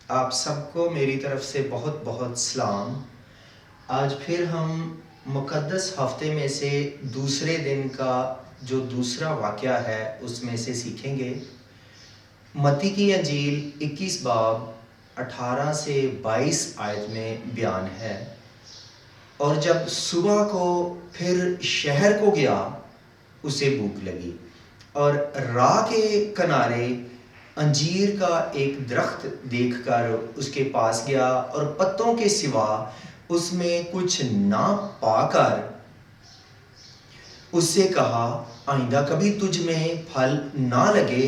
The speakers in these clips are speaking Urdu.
آپ سب کو میری طرف سے بہت بہت سلام۔ آج پھر ہم مقدس ہفتے میں سے دوسرے دن کا جو دوسرا واقعہ ہے اس میں سے سیکھیں گے۔ متی کی انجیل 21 باب 18 سے 22 آیت میں بیان ہے، اور جب صبح کو پھر شہر کو گیا اسے بھوک لگی، اور راہ کے کنارے انجیر کا ایک درخت دیکھ کر اس کے پاس گیا، اور پتوں کے سوا اس میں کچھ نہ پا کر اس سے کہا، آئندہ کبھی تجھ میں پھل نہ لگے۔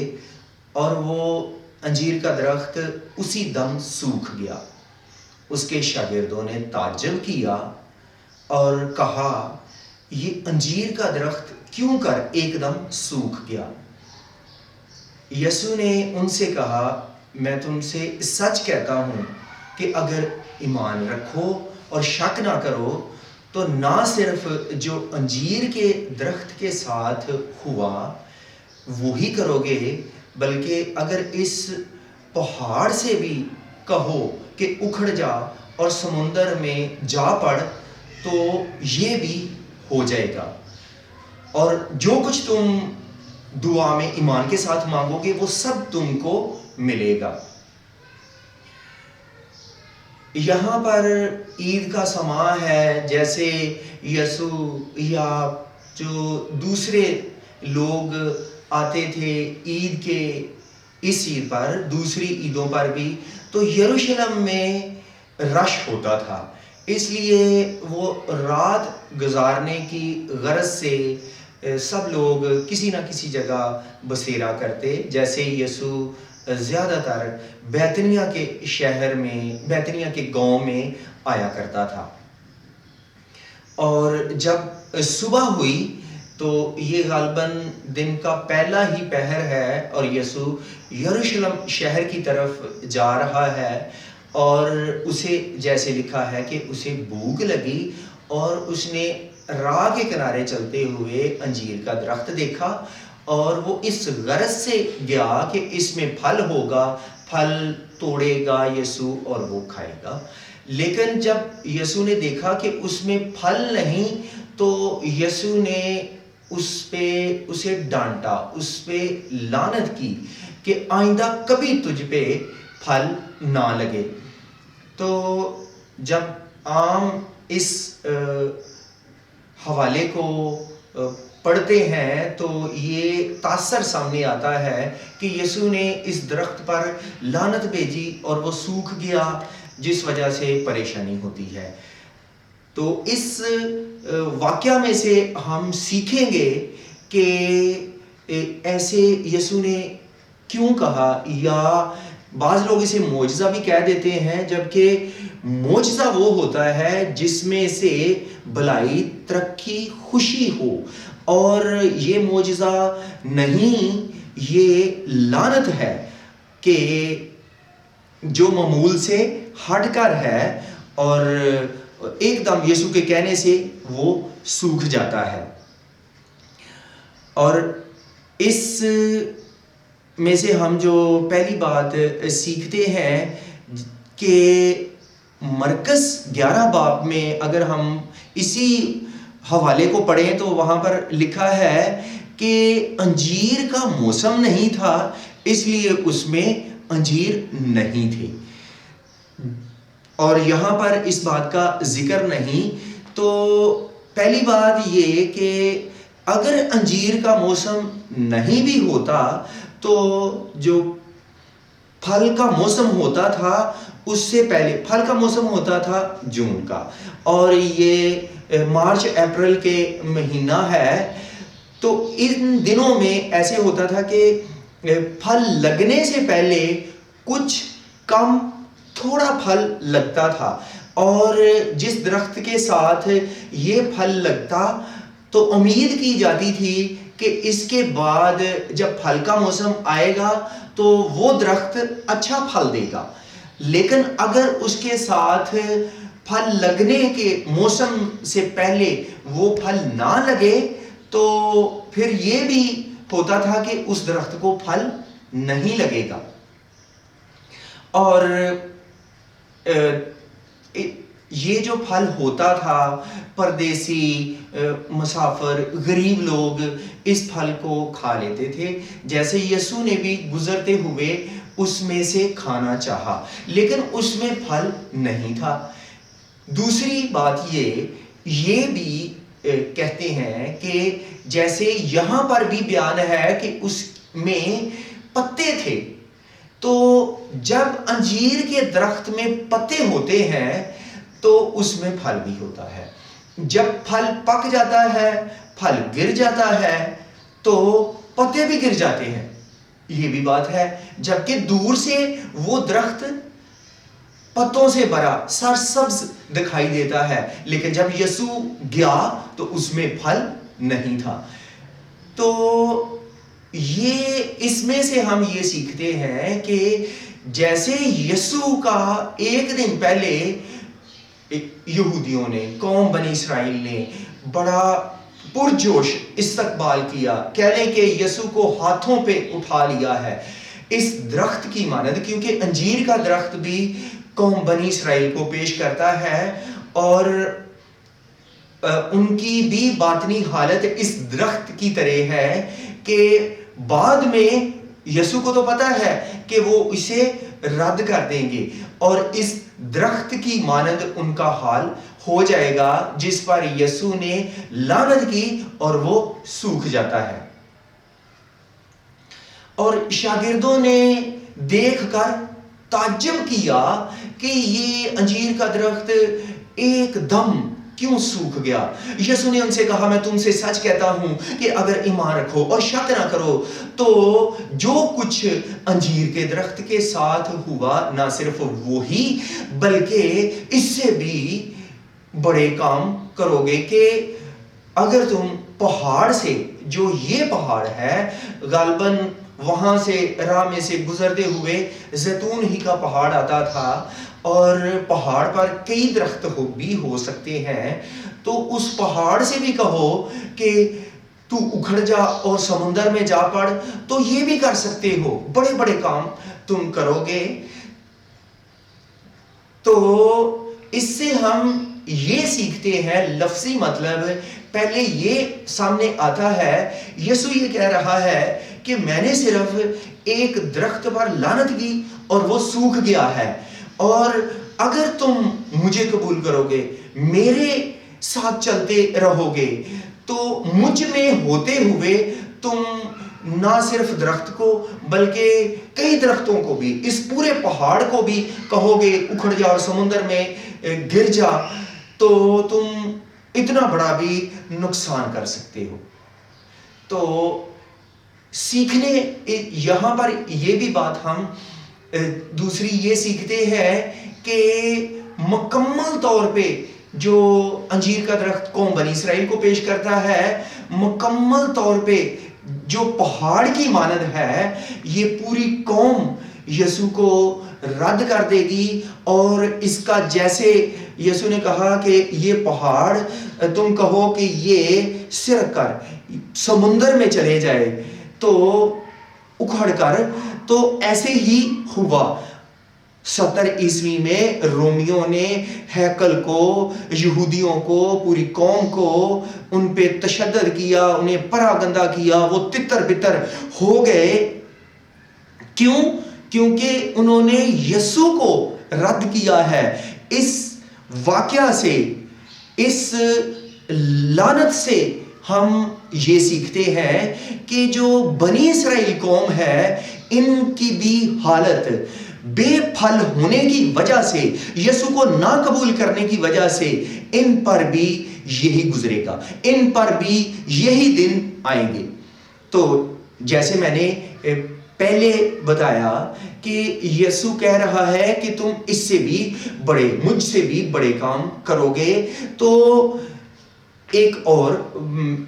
اور وہ انجیر کا درخت اسی دم سوکھ گیا۔ اس کے شاگردوں نے تعجب کیا اور کہا، یہ انجیر کا درخت کیوں کر ایک دم سوکھ گیا؟ یسوع نے ان سے کہا، میں تم سے سچ کہتا ہوں کہ اگر ایمان رکھو اور شک نہ کرو تو نہ صرف جو انجیر کے درخت کے ساتھ ہوا وہی کرو گے، بلکہ اگر اس پہاڑ سے بھی کہو کہ اکھڑ جا اور سمندر میں جا پڑ تو یہ بھی ہو جائے گا۔ اور جو کچھ تم دعا میں ایمان کے ساتھ مانگو گے وہ سب تم کو ملے گا۔ یہاں پر عید کا سماں ہے، جیسے یسوع یا جو دوسرے لوگ آتے تھے عید کے اس عید پر، دوسری عیدوں پر بھی، تو یروشلم میں رش ہوتا تھا، اس لیے وہ رات گزارنے کی غرض سے سب لوگ کسی نہ کسی جگہ بسیرا کرتے، جیسے یسوع زیادہ تر بیتنیہ کے شہر میں، بیتنیہ کے گاؤں میں آیا کرتا تھا۔ اور جب صبح ہوئی تو یہ غالباً دن کا پہلا ہی پہر ہے، اور یسوع یروشلم شہر کی طرف جا رہا ہے، اور اسے جیسے لکھا ہے کہ اسے بھوک لگی، اور اس نے راہ کے کنارے چلتے ہوئے انجیر کا درخت دیکھا، اور وہ اس غرض سے گیا کہ اس میں پھل ہوگا، پھل توڑے گا یسوع اور وہ کھائے گا۔ لیکن جب یسوع نے دیکھا کہ اس میں پھل نہیں تو یسوع نے اسے ڈانٹا، اس پہ لعنت کی کہ آئندہ کبھی تجھ پہ پھل نہ لگے۔ تو جب عام اس حوالے کو پڑھتے ہیں تو یہ تاثر سامنے آتا ہے کہ یسوع نے اس درخت پر لعنت بھیجی اور وہ سوکھ گیا، جس وجہ سے پریشانی ہوتی ہے۔ تو اس واقعہ میں سے ہم سیکھیں گے کہ ایسے یسوع نے کیوں کہا، یا بعض لوگ اسے معجزہ بھی کہہ دیتے ہیں، جبکہ معجزہ وہ ہوتا ہے جس میں سے بھلائی، ترقی، خوشی ہو، اور یہ معجزہ نہیں، یہ لعنت ہے کہ جو معمول سے ہٹ کر ہے اور ایک دم یسوع کے کہنے سے وہ سوکھ جاتا ہے۔ اور اس میں سے ہم جو پہلی بات سیکھتے ہیں کہ مرکز 11 باب میں اگر ہم اسی حوالے کو پڑھیں تو وہاں پر لکھا ہے کہ انجیر کا موسم نہیں تھا، اس لیے اس میں انجیر نہیں تھے، اور یہاں پر اس بات کا ذکر نہیں۔ تو پہلی بات یہ کہ اگر انجیر کا موسم نہیں بھی ہوتا تو جو پھل کا موسم ہوتا تھا اس سے پہلے، پھل کا موسم ہوتا تھا جون کا، اور یہ مارچ اپریل کے مہینہ ہے، تو ان دنوں میں ایسے ہوتا تھا کہ پھل لگنے سے پہلے کچھ کم تھوڑا پھل لگتا تھا، اور جس درخت کے ساتھ یہ پھل لگتا تو امید کی جاتی تھی کہ اس کے بعد جب پھل کا موسم آئے گا تو وہ درخت اچھا پھل دے گا۔ لیکن اگر اس کے ساتھ پھل لگنے کے موسم سے پہلے وہ پھل نہ لگے تو پھر یہ بھی ہوتا تھا کہ اس درخت کو پھل نہیں لگے گا۔ اور یہ جو پھل ہوتا تھا، پردیسی، مسافر، غریب لوگ اس پھل کو کھا لیتے تھے. جیسے یسوع نے بھی گزرتے ہوئے اس میں سے کھانا چاہا، لیکن اس میں پھل نہیں تھا. دوسری بات یہ بھی کہتے ہیں کہ جیسے یہاں پر بھی بیان ہے کہ اس میں پتے تھے، تو جب انجیر کے درخت میں پتے ہوتے ہیں تو اس میں پھل بھی ہوتا ہے. جب پھل پک جاتا ہے، پھل گر جاتا ہے تو پتے بھی گر جاتے ہیں. یہ بھی بات ہے. جبکہ دور سے وہ درخت پتوں سے بھرا سرسبز دکھائی دیتا ہے، لیکن جب یسوع گیا تو اس میں پھل نہیں تھا. تو یہ اس میں سے ہم یہ سیکھتے ہیں کہ جیسے یسوع کا ایک دن پہلے یہودیوں نے، قوم بنی اسرائیل نے بڑا پرجوش استقبال کیا، کہہ لیں کہ یسوع کو ہاتھوں پہ اٹھا لیا ہے اس درخت کی مانند، کیونکہ انجیر کا درخت بھی قوم بنی اسرائیل کو پیش کرتا ہے، اور ان کی بھی باطنی حالت اس درخت کی طرح ہے کہ بعد میں یسوع کو تو پتا ہے کہ وہ اسے رد کر دیں گے، اور اس درخت کی مانند ان کا حال ہو جائے گا جس پر یسوع نے لعنت کی اور وہ سوکھ جاتا ہے. اور شاگردوں نے دیکھ کر تعجب کیا کہ یہ انجیر کا درخت ایک دم کیوں سوکھ گیا. یسوع نے ان سے کہا، میں تم سے سچ کہتا ہوں کہ اگر ایمان رکھو اور شک نہ کرو تو جو کچھ انجیر کے درخت کے ساتھ ہوا، نہ صرف وہی بلکہ اس سے بھی بڑے کام کرو گے. کہ اگر تم پہاڑ سے، جو یہ پہاڑ ہے غالباً وہاں سے راہ میں سے گزرتے ہوئے زیتون ہی کا پہاڑ آتا تھا، اور پہاڑ پر کئی درخت بھی ہو سکتے ہیں، تو اس پہاڑ سے بھی کہو کہ تو اکھڑ جا اور سمندر میں جا پڑ، تو یہ بھی کر سکتے ہو، بڑے بڑے کام تم کرو گے. تو اس سے ہم یہ سیکھتے ہیں، لفظی مطلب پہلے یہ سامنے آتا ہے، یسوع یہ کہہ رہا ہے کہ میں نے صرف ایک درخت پر لعنت کی اور وہ سوکھ گیا ہے، اور اگر تم مجھے قبول کرو گے، میرے ساتھ چلتے رہو گے، تو مجھ میں ہوتے ہوئے تم نہ صرف درخت کو بلکہ کئی درختوں کو بھی، اس پورے پہاڑ کو بھی کہو گے اکھڑ جا اور سمندر میں گر جا، تو تم اتنا بڑا بھی نقصان کر سکتے ہو. تو سیکھنے یہاں پر یہ بھی بات ہم دوسری یہ سیکھتے ہیں کہ مکمل طور پہ جو انجیر کا درخت قوم بنی اسرائیل کو پیش کرتا ہے، مکمل طور پہ جو پہاڑ کی مانند ہے، یہ پوری قوم یسوع کو رد کر دے گی. اور اس کا جیسے یسوع نے کہا کہ یہ پہاڑ تم کہو کہ یہ سرک کر سمندر میں چلے جائے تو اکھڑ کر، تو ایسے ہی ہوا. 70 عیسوی میں رومیوں نے ہیکل کو، یہودیوں کو، پوری قوم کو ان پہ تشدد کیا، انہیں پراگندہ کیا، وہ تتر بتر ہو گئے. کیوں؟ کیونکہ انہوں نے یسوع کو رد کیا ہے. اس واقعہ سے، اس لعنت سے ہم یہ سیکھتے ہیں کہ جو بنی اسرائیل قوم ہے، ان کی بھی حالت بے پھل ہونے کی وجہ سے، یسوع کو نہ قبول کرنے کی وجہ سے ان پر بھی یہی گزرے گا، ان پر بھی یہی دن آئیں گے. تو جیسے میں نے پہلے بتایا کہ یسوع کہہ رہا ہے کہ تم اس سے بھی بڑے، مجھ سے بھی بڑے کام کرو گے. تو ایک اور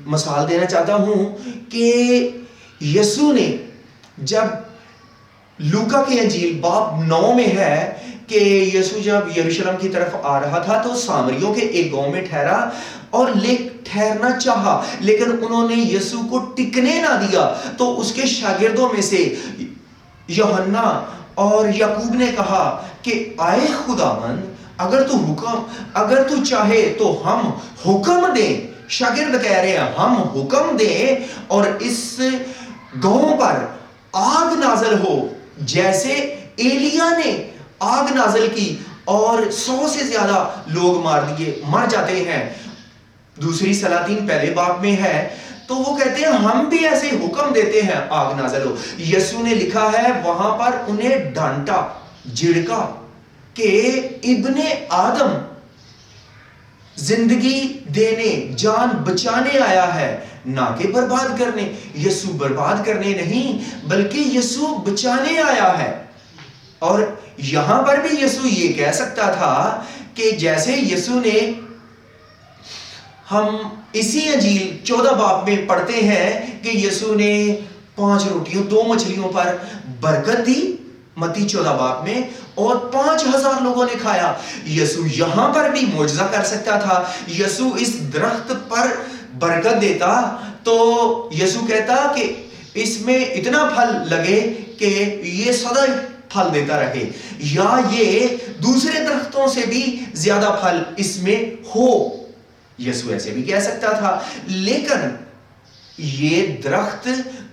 مثال دینا چاہتا ہوں کہ یسوع نے جب لوکا کی انجیل باب 9 میں ہے کہ یسوع جب یروشلم کی طرف آ رہا تھا تو سامریوں کے ایک گاؤں میں ٹھہرا اور ٹھہرنا چاہا، لیکن انہوں نے یسوع کو ٹکنے نہ دیا. تو اس کے شاگردوں میں سے یوحنا اور یعقوب نے کہا کہ آئے خداوند، اگر تو چاہے تو ہم حکم دیں. شاگرد کہہ رہے ہیں ہم حکم دیں اور اس گاؤں پر آگ نازل ہو جیسے ایلیا نے آگ نازل کی اور 100 سے زیادہ لوگ مر جاتے ہیں. دوسری سلاطین پہلے باب میں ہے. تو وہ کہتے ہیں ہم بھی ایسے حکم دیتے ہیں آگ نازل ہو. یسوع نے لکھا ہے وہاں پر انہیں ڈانٹا، جھڑکا کہ ابن آدم زندگی دینے، جان بچانے آیا ہے، نہ کہ برباد کرنے. یسوع برباد کرنے نہیں بلکہ یسوع بچانے آیا ہے. اور یہاں پر بھی یسوع یہ کہہ سکتا تھا کہ جیسے یسوع نے، ہم اسی انجیل 14 باب میں پڑھتے ہیں کہ یسوع نے 5 روٹیوں 2 مچھلیوں پر برکت دی متی 14 باب میں، اور 5000 لوگوں نے کھایا. یسوع یہاں پر بھی معجزہ کر سکتا تھا. یسوع اس درخت پر برکت دیتا تو یسوع کہتا کہ اس میں اتنا پھل لگے کہ یہ سدا پھل دیتا رہے، یا یہ دوسرے درختوں سے بھی زیادہ پھل اس میں ہو. یسوع ایسے بھی کہہ سکتا تھا. لیکن یہ درخت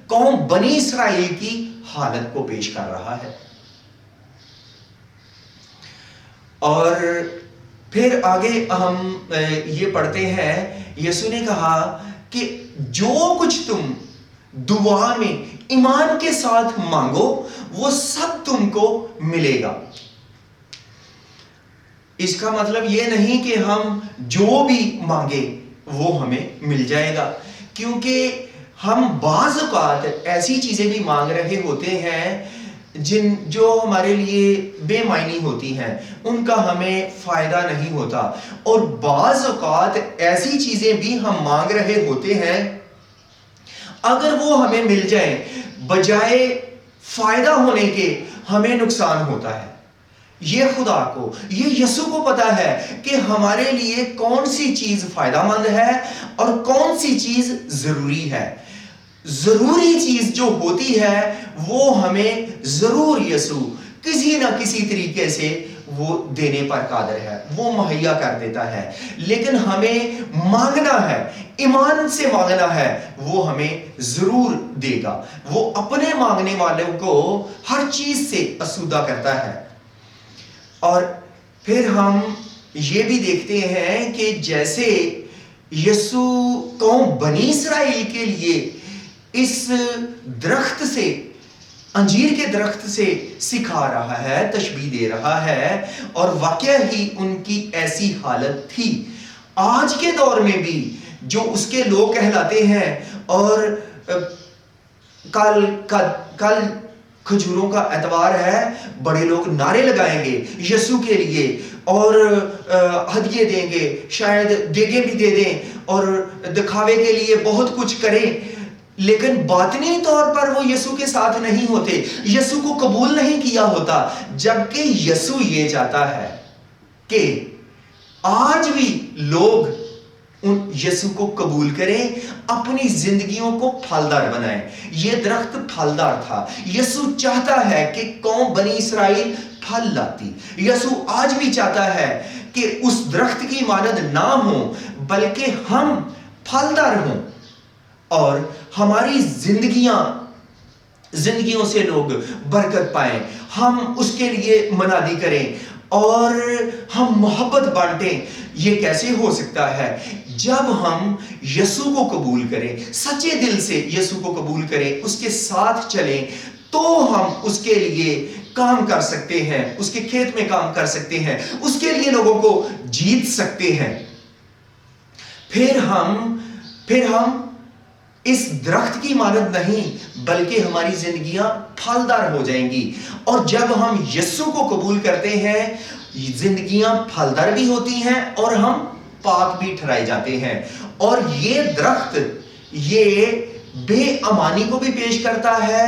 قوم بنی اسرائیل کی حالت کو پیش کر رہا ہے. اور پھر آگے ہم یہ پڑھتے ہیں، یسوع نے کہا کہ جو کچھ تم دعا میں ایمان کے ساتھ مانگو وہ سب تم کو ملے گا. اس کا مطلب یہ نہیں کہ ہم جو بھی مانگے وہ ہمیں مل جائے گا، کیونکہ ہم بعض اوقات ایسی چیزیں بھی مانگ رہے ہوتے ہیں جو ہمارے لیے بے معنی ہوتی ہیں، ان کا ہمیں فائدہ نہیں ہوتا. اور بعض اوقات ایسی چیزیں بھی ہم مانگ رہے ہوتے ہیں، اگر وہ ہمیں مل جائیں بجائے فائدہ ہونے کے ہمیں نقصان ہوتا ہے. یہ خدا کو، یہ یسوع کو پتا ہے کہ ہمارے لیے کون سی چیز فائدہ مند ہے اور کون سی چیز ضروری ہے. ضروری چیز جو ہوتی ہے وہ ہمیں ضرور یسوع کسی نہ کسی طریقے سے وہ دینے پر قادر ہے، وہ مہیا کر دیتا ہے. لیکن ہمیں مانگنا ہے، ایمان سے مانگنا ہے، وہ ہمیں ضرور دے گا. وہ اپنے مانگنے والوں کو ہر چیز سے آسودہ کرتا ہے. اور پھر ہم یہ بھی دیکھتے ہیں کہ جیسے یسوع قوم بنی اسرائیل کے لیے اس درخت سے، انجیر کے درخت سے سکھا رہا ہے، تشبیہ دے رہا ہے، اور واقعہ ہی ان کی ایسی حالت تھی. آج کے دور میں بھی جو اس کے لوگ کہلاتے ہیں، اور کل کھجوروں کا اتوار ہے، بڑے لوگ نعرے لگائیں گے یسوع کے لیے اور ہدیے دیں گے، شاید دیگیں بھی دے دیں اور دکھاوے کے لیے بہت کچھ کریں، لیکن باطنی طور پر وہ یسوع کے ساتھ نہیں ہوتے، یسوع کو قبول نہیں کیا ہوتا. جبکہ یسوع یہ چاہتا ہے کہ آج بھی لوگ ان یسوع کو قبول کریں، اپنی زندگیوں کو پھلدار بنائیں. یہ درخت پھلدار تھا. یسوع چاہتا ہے کہ قوم بنی اسرائیل پھل لاتی. یسوع آج بھی چاہتا ہے کہ اس درخت کی مانند نہ ہوں بلکہ ہم پھلدار ہوں اور ہماری زندگیوں سے لوگ برکت پائیں. ہم اس کے لیے منادی کریں اور ہم محبت بانٹیں. یہ کیسے ہو سکتا ہے؟ جب ہم یسوع کو قبول کریں، سچے دل سے یسوع کو قبول کریں، اس کے ساتھ چلیں، تو ہم اس کے لیے کام کر سکتے ہیں، اس کے کھیت میں کام کر سکتے ہیں، اس کے لیے لوگوں کو جیت سکتے ہیں. پھر ہم اس درخت کی مانند نہیں بلکہ ہماری زندگیاں پھلدار ہو جائیں گی. اور جب ہم یسوع کو قبول کرتے ہیں، زندگیاں پھلدار بھی ہوتی ہیں اور ہم پاک بھی ٹھہرائے جاتے ہیں. اور یہ درخت یہ بے امانی کو بھی پیش کرتا ہے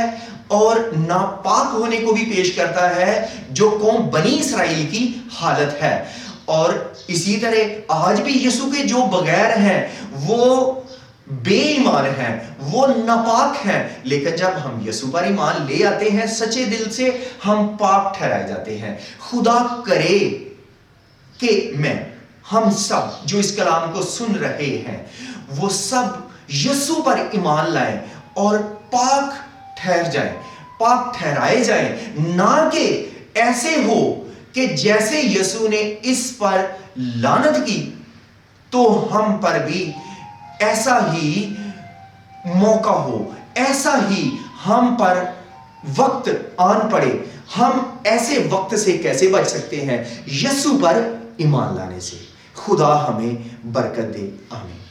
اور ناپاک ہونے کو بھی پیش کرتا ہے، جو قوم بنی اسرائیل کی حالت ہے. اور اسی طرح آج بھی یسوع کے جو بغیر ہیں وہ بے ایمان ہیں، وہ ناپاک ہیں، لیکن جب ہم یسوع پر ایمان لے آتے ہیں سچے دل سے، ہم پاک ٹھہرائے جاتے ہیں۔ خدا کرے کہ ہم سب جو اس کلام کو سن رہے ہیں وہ سب یسوع پر ایمان لائیں اور پاک ٹھہر جائیں، پاک ٹھہرائے جائیں، نہ کہ ایسے ہو کہ جیسے یسوع نے اس پر لعنت کی تو ہم پر بھی ایسا ہی موقع ہو، ایسا ہی ہم پر وقت آن پڑے۔ ہم ایسے وقت سے کیسے بچ سکتے ہیں؟ یسوع پر ایمان لانے سے۔ خدا ہمیں برکت دے، آمین۔